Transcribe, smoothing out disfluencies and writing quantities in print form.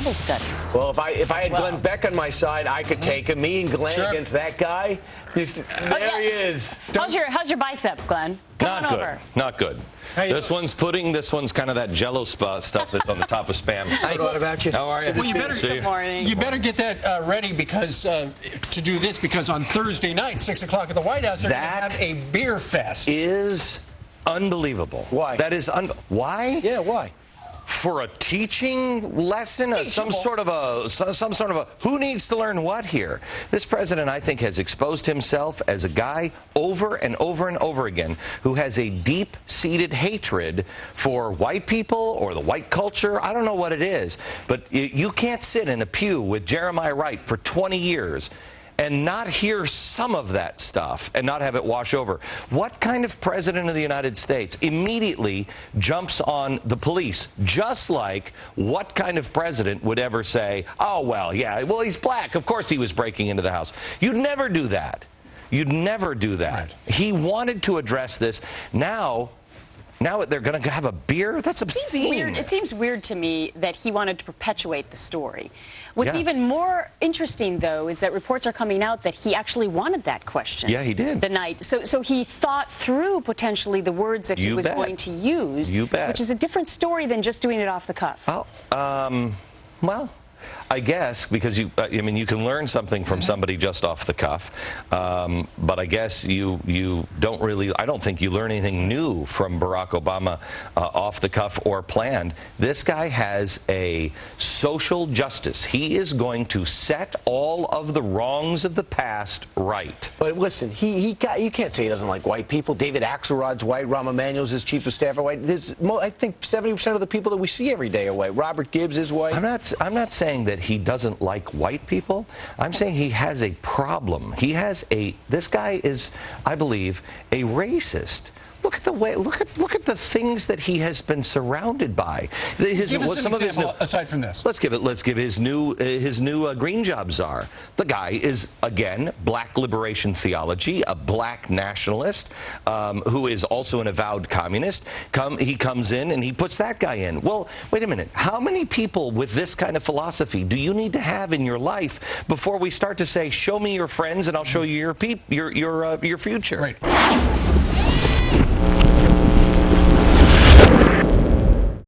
Bible studies. Well, if I had Glenn Beck on my side, I could take him. Me and Glenn against that guy. There he is. How's your bicep, Glenn? Come on over. Not good. This one's pudding. This one's kind of that Jello stuff that's on the top of Spam. What about you? How are you? Well, Good morning. You better get that ready because to do this because on Thursday night, 6 o'clock at the White House, they're going to have a beer fest. Is unbelievable. Why? That is why? Yeah, why? For a teaching lesson, some sort of a who needs to learn what here? This president, I think, has exposed himself as a guy over and over and over again who has a deep-seated hatred for white people or the white culture. I don't know what it is, but you can't sit in a pew with Jeremiah Wright for 20 years and not hear some of that stuff and not have it wash over. What kind of president of the United States immediately jumps on the police? Just like what kind of president would ever say, oh, well, yeah, well, he's black. Of course he was breaking into the house. You'd never do that. You'd never do that. Right. He wanted to address this. Now they're going to have a beer? That's obscene. It seems weird to me that he wanted to perpetuate the story. What's even more interesting, though, is that reports are coming out that he actually wanted that question. Yeah, he did. The night. So he thought through potentially the words that he was going to use. You bet. Which is a different story than just doing it off the cuff. Well, I guess because you can learn something from somebody just off the cuff, but I guess you don't really. I don't think you learn anything new from Barack Obama off the cuff or planned. This guy has a social justice. He is going to set all of the wrongs of the past right. But listen, you can't say he doesn't like white people. David Axelrod's white. Rahm Emanuel's his chief of staff are white. I think 70% of the people that we see every day are white. Robert Gibbs is white. I'm not saying that he doesn't like white people. I'm saying he has a problem. This guy is, I believe, a racist. Look at the way. Look at the things that he has been surrounded by. Give us an example aside from this. Let's give his new green job czar. The guy is again black liberation theology, a black nationalist who is also an avowed communist. He comes in and he puts that guy in. Well, wait a minute. How many people with this kind of philosophy do you need to have in your life before we start to say, "Show me your friends and I'll show you your future"? Right.